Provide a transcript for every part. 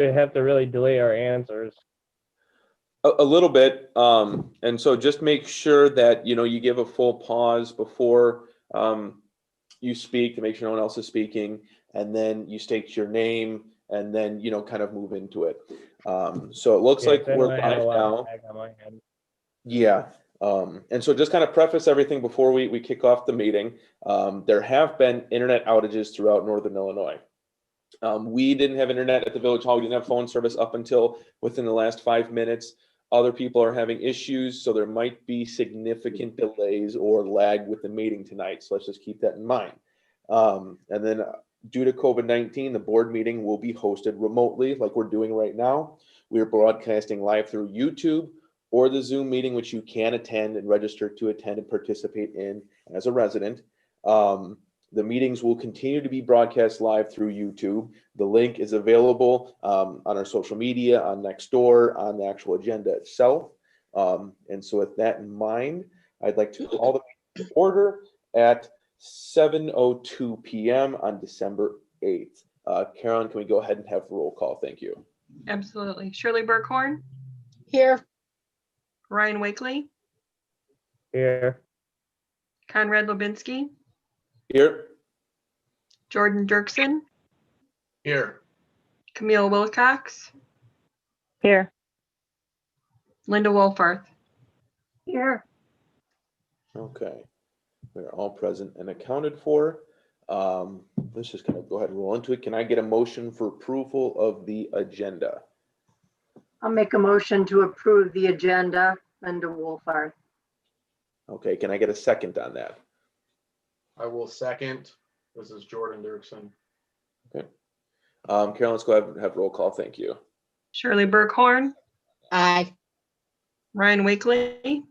they have to really delay our answers. A little bit, and so just make sure that you give a full pause before you speak to make sure no one else is speaking, and then you state your name, and then kind of move into it. So it looks like we're live now. Yeah, and so just kind of preface everything before we kick off the meeting. There have been internet outages throughout Northern Illinois. We didn't have internet at the Village Hall. We didn't have phone service up until within the last 5 minutes. Other people are having issues, so there might be significant delays or lag with the meeting tonight. So let's just keep that in mind. And then due to COVID-19, the board meeting will be hosted remotely like we're doing right now. We are broadcasting live through YouTube or the Zoom meeting, which you can attend and register to attend and participate in as a resident. The meetings will continue to be broadcast live through YouTube. The link is available on our social media, on Nextdoor, on the actual agenda itself. And so with that in mind, I'd like to call the meeting to order at 7:02 p.m. on December 8th. Carolyn, can we go ahead and have a roll call? Thank you. Absolutely. Shirley Burkhorn? Here. Ryan Wakely? Here. Conrad Lubinsky? Here. Jordan Dirksen? Here. Camille Wilcox? Here. Linda Wolfarth? Here. Okay. We're all present and accounted for. Let's just kind of go ahead and roll into it. Can I get a motion for approval of the agenda? I'll make a motion to approve the agenda. Linda Wolfarth. Okay, can I get a second on that? I will second. This is Jordan Dirksen. Okay. Carolyn, let's go ahead and have roll call. Thank you. Shirley Burkhorn? Aye. Ryan Wakely?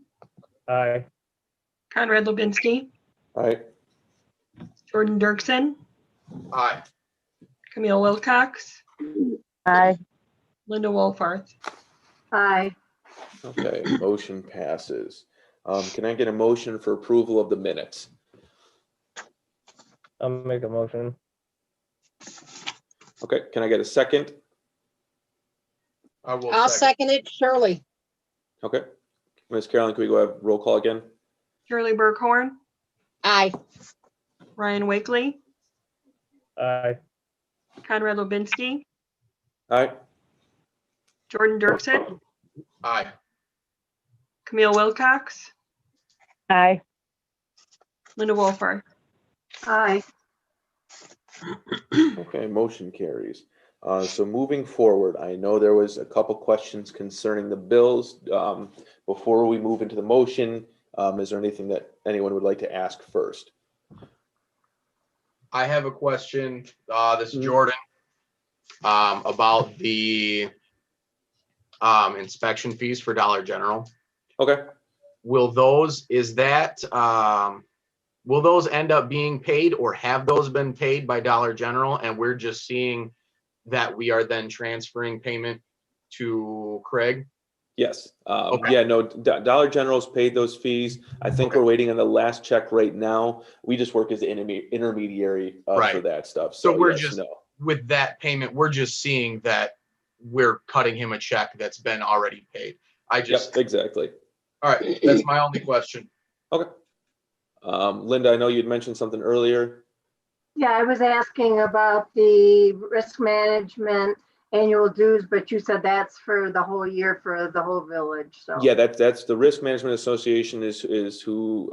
Aye. Conrad Lubinsky? All right. Jordan Dirksen? Aye. Camille Wilcox? Aye. Linda Wolfarth? Aye. Okay, motion passes. Can I get a motion for approval of the minutes? I'll make a motion. Okay, can I get a second? I'll second it, Shirley. Okay. Ms. Carolyn, can we go have roll call again? Shirley Burkhorn? Aye. Ryan Wakely? Aye. Conrad Lubinsky? All right. Jordan Dirksen? Aye. Camille Wilcox? Aye. Linda Wolfarth? Aye. Okay, motion carries. So moving forward, I know there was a couple questions concerning the bills. Before we move into the motion, is there anything that anyone would like to ask first? I have a question. This is Jordan. About the inspection fees for Dollar General. Okay. Will those end up being paid, or have those been paid by Dollar General and we're just seeing that we are then transferring payment to Craig? Yes. Okay. Yeah, no, Dollar General's paid those fees. I think we're waiting on the last check right now. We just work as the intermediary for that stuff. So we're yes, just, with that payment, we're just seeing that we're cutting him a check that's been already paid. Yep, exactly. All right, that's my only question. Okay. Linda, I know you'd mentioned something earlier. Yeah, I was asking about the risk management annual dues, but you said that's for the whole year for the whole village. So Yeah, that's the Risk Management Association is who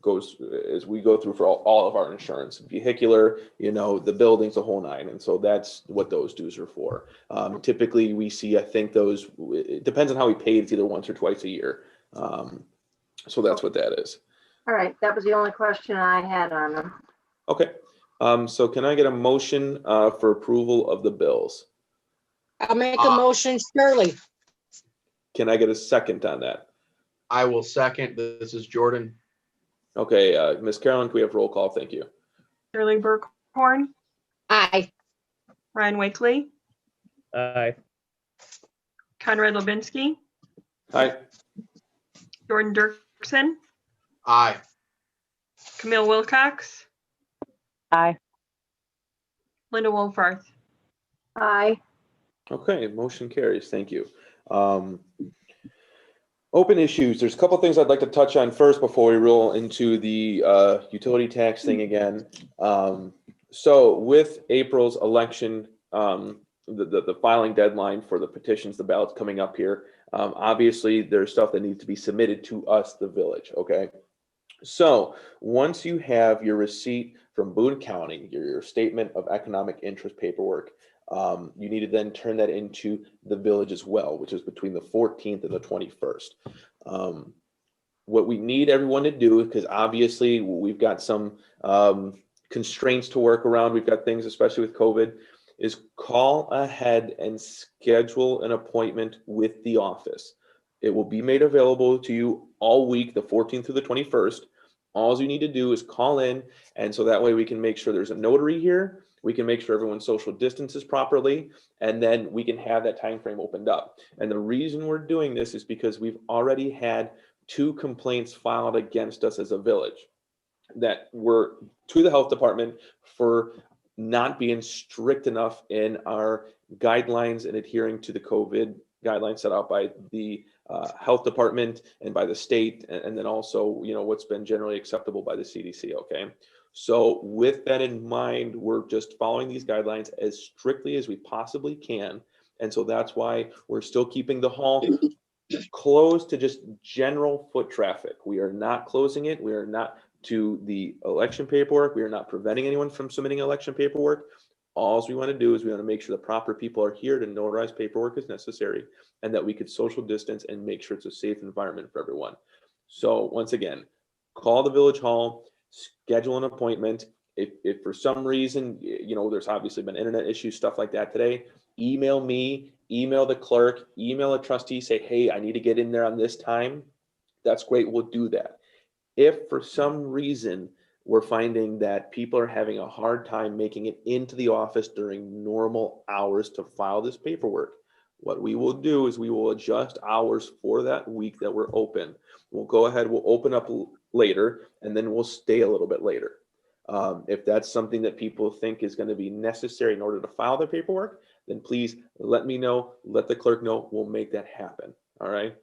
goes as we go through for all of our insurance, vehicular, the buildings, the whole nine, and so that's what those dues are for. Typically, we see, I think those, it depends on how we pay. It's either once or twice a year. So that's what that is. all right, that was the only question I had on them. Okay. So can I get a motion for approval of the bills? I'll make a motion, Shirley. Can I get a second on that? I will second. This is Jordan. Okay, Ms. Carolyn, can we have roll call? Thank you. Shirley Burkhorn? Aye. Ryan Wakely? Aye. Conrad Lubinsky? Aye. Jordan Dirksen? Aye. Camille Wilcox? Aye. Linda Wolfarth? Aye. Okay, motion carries. Thank you. Open issues. There's a couple things I'd like to touch on first before we roll into the utility tax thing again. So with April's election, the filing deadline for the petitions, the ballots coming up here, obviously there's stuff that needs to be submitted to us, the village, okay? So once you have your receipt from Boone County, your statement of economic interest paperwork, you need to then turn that into the village as well, which is between the 14th and the 21st. What we need everyone to do, because obviously we've got some constraints to work around, we've got things, especially with COVID, is call ahead and schedule an appointment with the office. It will be made available to you all week, the 14th through the 21st. All you need to do is call in, and so that way we can make sure there's a notary here. We can make sure everyone's social distances properly, and then we can have that time frame opened up. And the reason we're doing this is because we've already had 2 complaints filed against us as a village that were to the health department for not being strict enough in our guidelines and adhering to the COVID guidelines set out by the health department and by the state, and then also, you know, what's been generally acceptable by the CDC. Okay. So with that in mind, we're just following these guidelines as strictly as we possibly can. And so that's why we're still keeping the hall closed to just general foot traffic. We are not closing it. We are not to the election paperwork. We are not preventing anyone from submitting election paperwork. All we want to do is we want to make sure the proper people are here to notarize paperwork as necessary, and that we could social distance and make sure it's a safe environment for everyone. So once again, call the village hall, schedule an appointment. If for some reason, you know, there's obviously been internet issues, stuff like that today, email me, email the clerk, email a trustee, say, hey, I need to get in there on this time. That's great. We'll do that. If for some reason we're finding that people are having a hard time making it into the office during normal hours to file this paperwork, what we will do is we will adjust hours for that week that we're open. We'll go ahead, we'll open up later, and then we'll stay a little bit later. If that's something that people think is going to be necessary in order to file their paperwork, then please let me know, let the clerk know, we'll make that happen. All right.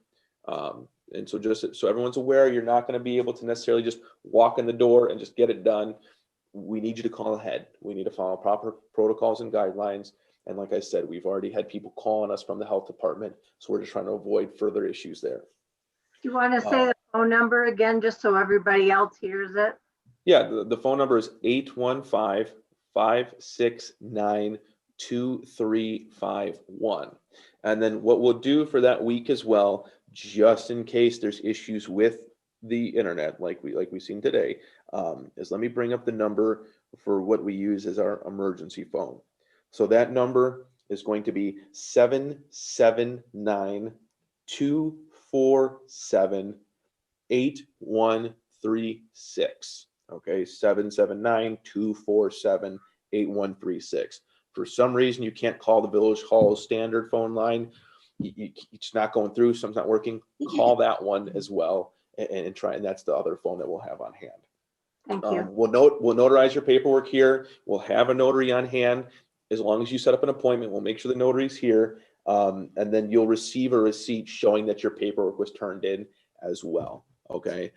And so just so everyone's aware, you're not going to be able to necessarily just walk in the door and just get it done. We need you to call ahead. We need to follow proper protocols and guidelines. And like I said, we've already had people calling us from the health department. So we're just trying to avoid further issues there. Do you want to say the phone number again, just so everybody else hears it? Yeah, the phone number is 815-569-2351. And then what we'll do for that week as well, just in case there's issues with the internet, like we've seen today, is let me bring up the number for what we use as our emergency phone. So that number is going to be 779-247-8136. Okay, 779-247-8136. For some reason, you can't call the Village Hall standard phone line. It's not going through, something's not working. Call that one as well and try, and that's the other phone that we'll have on hand. Thank you. We'll notarize your paperwork here. We'll have a notary on hand. As long as you set up an appointment, we'll make sure the notary's here. And then you'll receive a receipt showing that your paperwork was turned in as well. Okay.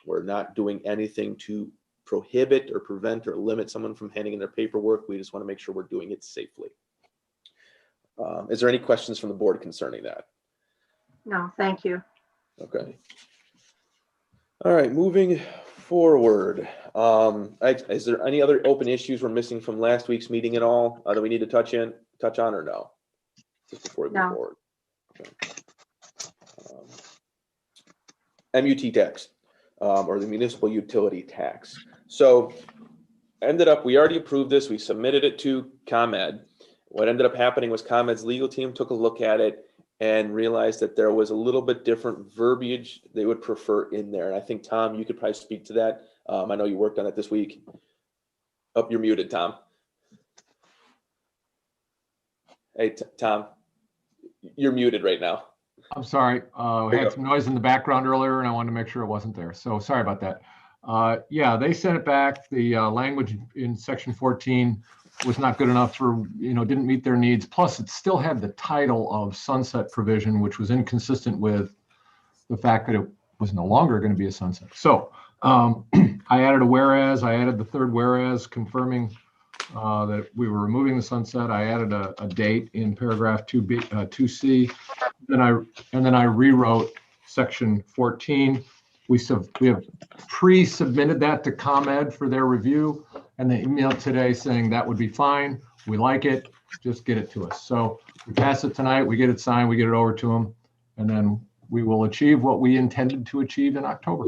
We're not doing anything to prohibit or prevent or limit someone from handing in their paperwork. We just want to make sure we're doing it safely. Is there any questions from the board concerning that? No, thank you. Okay. All right, moving forward. Is there any other open issues we're missing from last week's meeting at all that we need to touch on or no? Just before we move forward. Okay. MUT tax, or the municipal utility tax. So ended up, we already approved this. We submitted it to ComEd. What ended up happening was ComEd's legal team took a look at it and realized that there was a little bit different verbiage they would prefer in there. And I think, Tom, you could probably speak to that. I know you worked on it this week. Oh, you're muted, Tom. Hey, Tom, you're muted right now. I'm sorry. We had some noise in the background earlier and I wanted to make sure it wasn't there. So sorry about that. Yeah, they sent it back. The language in section 14 was not good enough for, didn't meet their needs. Plus, it still had the title of sunset provision, which was inconsistent with the fact that it was no longer going to be a sunset. So I added a whereas, I added the third whereas confirming that we were removing the sunset. I added a date in paragraph 2C. Then I rewrote section 14. We have pre-submitted that to ComEd for their review, and they emailed today saying that would be fine. We like it, just get it to us. So we pass it tonight, we get it signed, we get it over to them, and then we will achieve what we intended to achieve in October.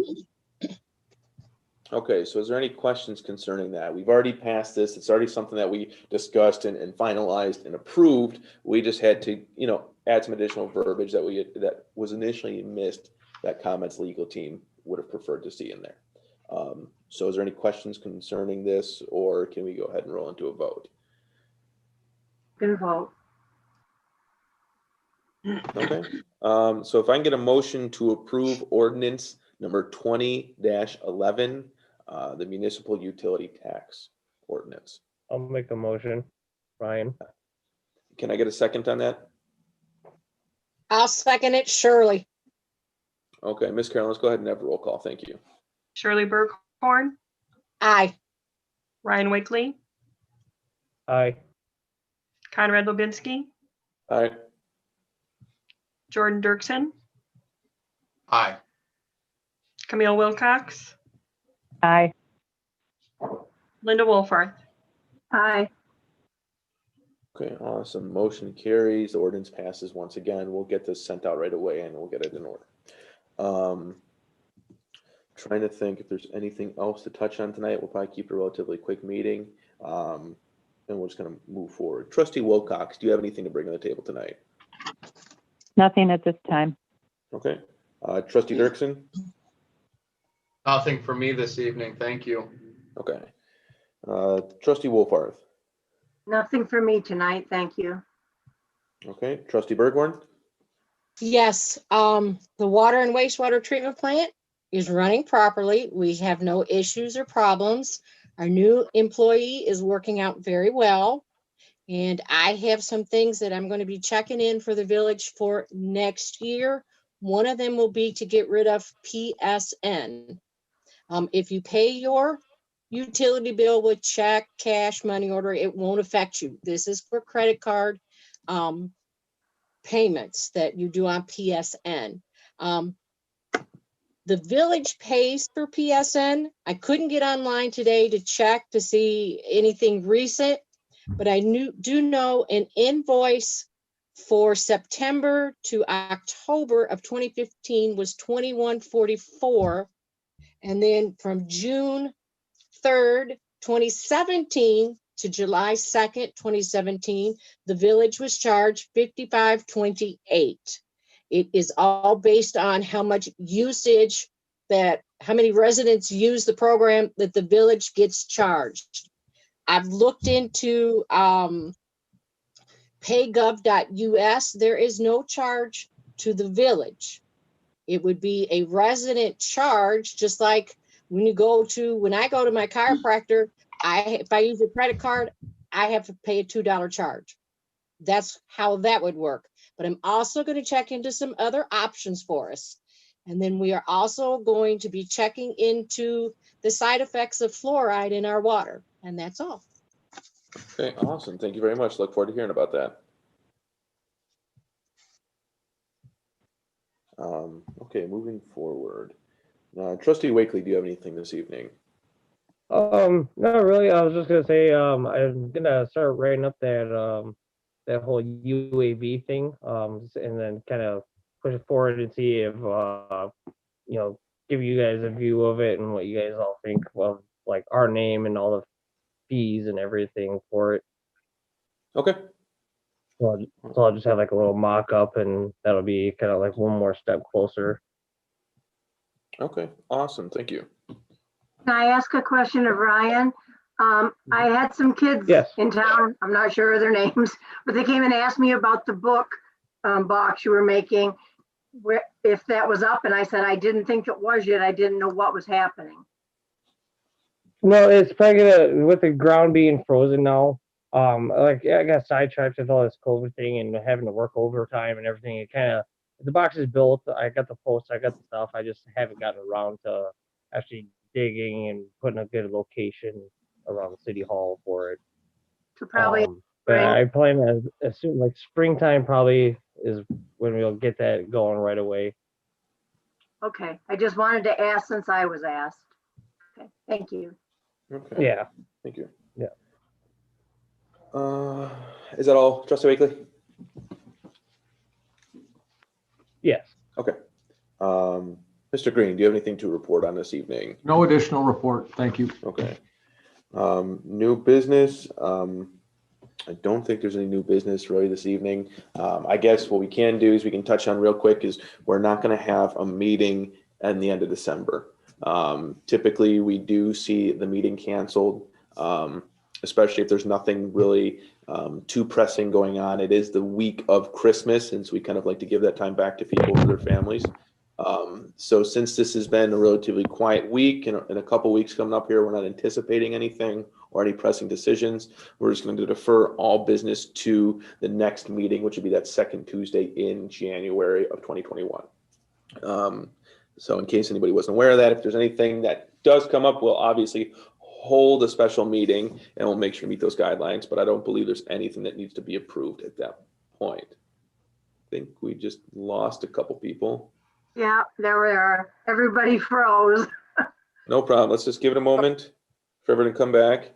Okay, so is there any questions concerning that? We've already passed this. It's already something that we discussed and finalized and approved. We just had to, add some additional verbiage that was initially missed that ComEd's legal team would have preferred to see in there. So is there any questions concerning this, or can we go ahead and roll into a vote? Good vote. Okay, so if I can get a motion to approve ordinance number 20-11, the municipal utility tax ordinance. I'll make a motion. Ryan. Can I get a second on that? I'll second it, Shirley. Okay, Ms. Carolyn, let's go ahead and have a roll call. Thank you. Shirley Burkhorn, Aye. Ryan Wakely, Aye. Conrad Lubinski, All right, Jordan Dirksen, Aye. Camille Wilcox, Aye. Linda Wolfarth. Aye. okay, awesome. Motion carries. The ordinance passes once again. We'll get this sent out right away and we'll get it in order. Trying to think if there's anything else to touch on tonight. We'll probably keep it a relatively quick meeting. And we're just going to move forward. Trustee Wilcox, do you have anything to bring to the table tonight? Nothing at this time. Okay. Trustee Dirksen? Nothing for me this evening. Thank you. Okay. Trustee Wolfarth? Nothing for me tonight, thank you. Okay. Trustee Berghorn? Yes, the water and wastewater treatment plant is running properly. We have no issues or problems. Our new employee is working out very well. And I have some things that I'm going to be checking in for the village for next year. One of them will be to get rid of PSN. If you pay your utility bill with check, cash, money order, it won't affect you. This is for credit card payments that you do on PSN. The village pays for PSN. I couldn't get online today to check to see anything recent, but I do know an invoice for September to October of 2015 was $21.44. And then from June 3rd, 2017 to July 2nd, 2017, the village was charged $55.28. It is all based on how much usage how many residents use the program that the village gets charged. I've looked into paygov.us. There is no charge to the village. It would be a resident charge, just like when I go to my chiropractor, if I use a credit card, I have to pay a $2 charge. That's how that would work. But I'm also going to check into some other options for us. And then we are also going to be checking into the side effects of fluoride in our water. And that's all. Okay, awesome. Thank you very much. Look forward to hearing about that. Okay, moving forward. Trustee Wakely, do you have anything this evening? Not really. I was just gonna say, I'm gonna start writing up that whole UAV thing, and then kind of push it forward and see if, give you guys a view of it and what you guys all think of, like, our name and all the fees and everything for it. Okay. So I'll just have like a little mock-up, and that'll be kind of like one more step closer. Okay, awesome. Thank you. Can I ask a question of Ryan? I had some kids Yes. in town, I'm not sure of their names, but they came and asked me about the book box you were making, if that was up, and I said I didn't think it was yet. I didn't know what was happening. No, it's probably gonna, with the ground being frozen now, like yeah, I got sidetracked with all this COVID thing and having to work overtime and everything. It kind of the box is built. I got the posts, I got the stuff. I just haven't gotten around to actually digging and putting a good location around City Hall for it. To probably But spring. I plan as soon like springtime probably is when we'll get that going right away. Okay, I just wanted to ask since I was asked. Okay, thank you. Okay. Yeah. Thank you. Yeah. Is that all, Trustee Wakely? Yes. Okay. Mr. Green, do you have anything to report on this evening? No additional report. Thank you. Okay. New business. I don't think there's any new business really this evening. I guess what we can do is we can touch on real quick is we're not going to have a meeting at the end of December. Typically, we do see the meeting canceled, especially if there's nothing really too pressing going on. It is the week of Christmas, and so we kind of like to give that time back to people for their families. So since this has been a relatively quiet week and in a couple weeks coming up here, we're not anticipating anything or any pressing decisions. We're just going to defer all business to the next meeting, which would be that second Tuesday in January of 2021. So in case anybody wasn't aware of that, if there's anything that does come up, we'll obviously hold a special meeting and we'll make sure to meet those guidelines, but I don't believe there's anything that needs to be approved at that point. I think we just lost a couple people. Yeah, there we are. Everybody froze. No problem. Let's just give it a moment for everyone to come back.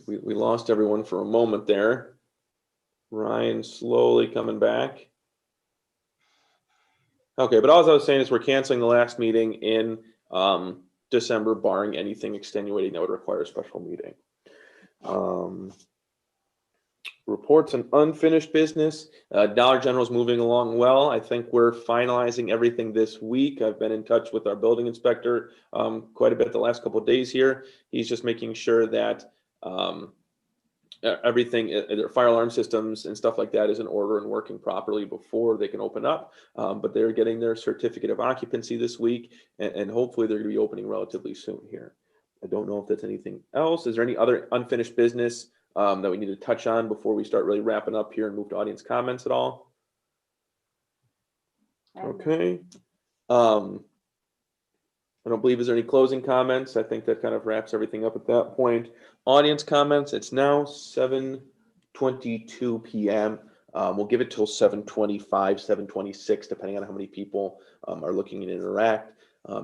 We lost everyone for a moment there. Ryan slowly coming back. Okay, but all I was saying is we're canceling the last meeting in December, barring anything extenuating that would require a special meeting. Reports and unfinished business. Dollar General is moving along well. I think we're finalizing everything this week. I've been in touch with our building inspector quite a bit the last couple of days here. He's just making sure that everything, their fire alarm systems and stuff like that is in order and working properly before they can open up. But they're getting their certificate of occupancy this week, and hopefully they're going to be opening relatively soon here. I don't know if that's anything else. Is there any other unfinished business that we need to touch on before we start really wrapping up here and move to audience comments at all? Okay. I don't believe is there any closing comments. I think that kind of wraps everything up at that point. Audience comments. It's now 7:22 p.m. We'll give it till 7:25, 7:26, depending on how many people are looking to interact.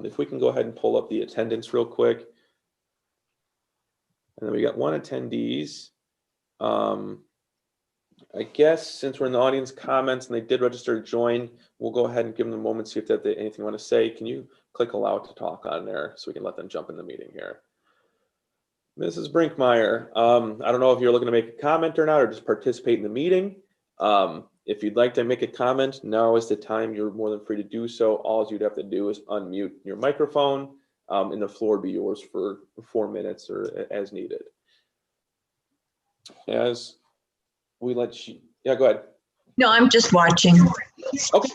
If we can go ahead and pull up the attendance real quick. And then we got one attendees. I guess since we're in the audience comments and they did register to join, we'll go ahead and give them a moment, see if they have anything they want to say. Can you click allow to talk on there so we can let them jump in the meeting here? Mrs. Brinkmeyer, I don't know if you're looking to make a comment or not, or just participate in the meeting. If you'd like to make a comment, now is the time. You're more than free to do so. All you'd have to do is unmute your microphone, and the floor would be yours for 4 minutes or as needed. As we let you, yeah, go ahead. No, I'm just watching. Okay,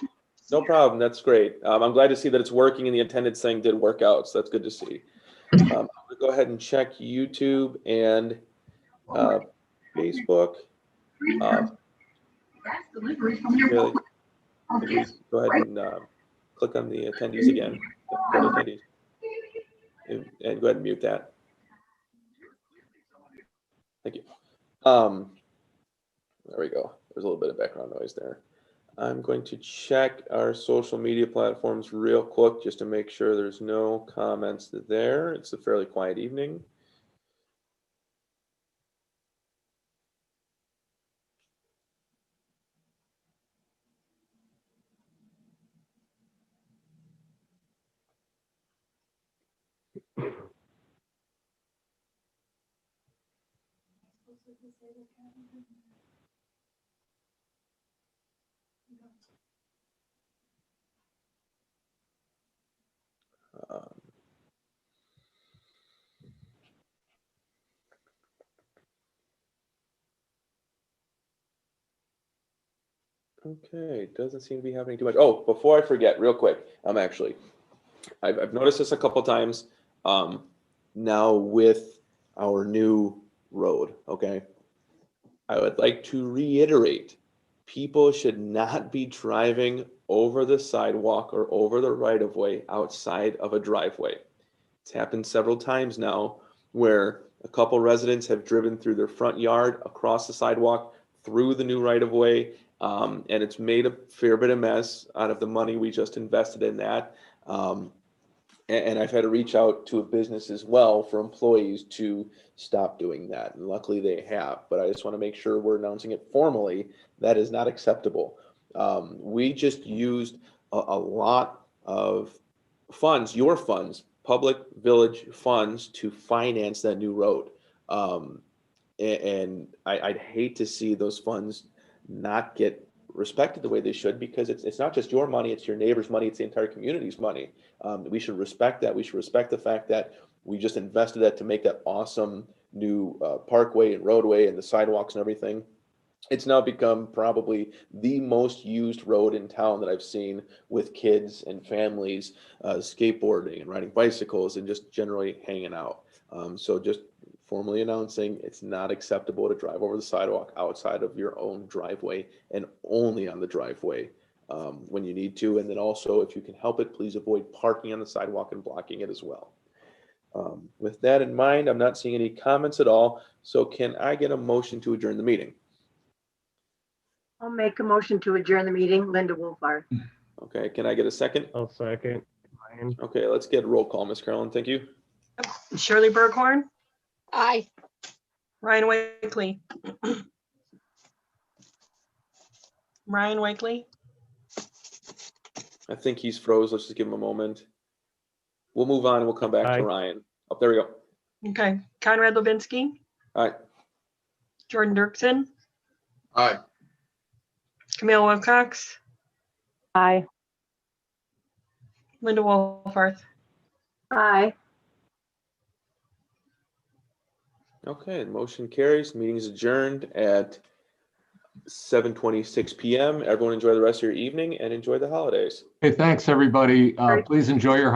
no problem. That's great. I'm glad to see that it's working and the attendance thing did work out. So that's good to see. I'm going to go ahead and check YouTube and Facebook. Really, go ahead and click on the attendees again. Go to attendees. And go ahead and mute that. Thank you. There we go. There's a little bit of background noise there. I'm going to check our social media platforms real quick just to make sure there's no comments there. It's a fairly quiet evening. Okay, doesn't seem to be happening too much. Oh, before I forget, real quick, I've noticed this a couple times. now with our new road, okay? I would like to reiterate, people should not be driving over the sidewalk or over the right-of-way outside of a driveway. It's happened several times now where a couple residents have driven through their front yard, across the sidewalk, through the new right-of-way, and it's made a fair bit of mess out of the money we just invested in that. And I've had to reach out to a business as well for employees to stop doing that. And luckily they have, but I just want to make sure we're announcing it formally. That is not acceptable. We just used a lot of funds, your funds, public village funds to finance that new road. And I'd hate to see those funds not get respected the way they should, because it's not just your money, it's your neighbor's money, it's the entire community's money. We should respect that. We should respect the fact that we just invested that to make that awesome new parkway and roadway and the sidewalks and everything. It's now become probably the most used road in town that I've seen, with kids and families skateboarding and riding bicycles and just generally hanging out. So just formally announcing, it's not acceptable to drive over the sidewalk outside of your own driveway, and only on the driveway when you need to. And then also, if you can help it, please avoid parking on the sidewalk and blocking it as well. With that in mind, I'm not seeing any comments at all. So can I get a motion to adjourn the meeting? I'll make a motion to adjourn the meeting. Linda Wolfhard. Okay, can I get a second? I'll second. Ryan. Okay, let's get a roll call, Ms. Carolyn. Thank you. Shirley Berghorn, Aye. Ryan Wakely. Ryan Wakely, I think he's froze. Let's just give him a moment. We'll move on and we'll come back Aye. to Ryan. Oh, there we go. okay. Conrad Lubinski, All right. Jordan Dirksen, Aye. Camille Wilcox, Aye. Linda Wolfarth. Aye. Okay, motion carries. Meeting is adjourned at 7:26 p.m. Everyone enjoy the rest of your evening and enjoy the holidays. Hey, thanks, everybody. Please enjoy your holiday.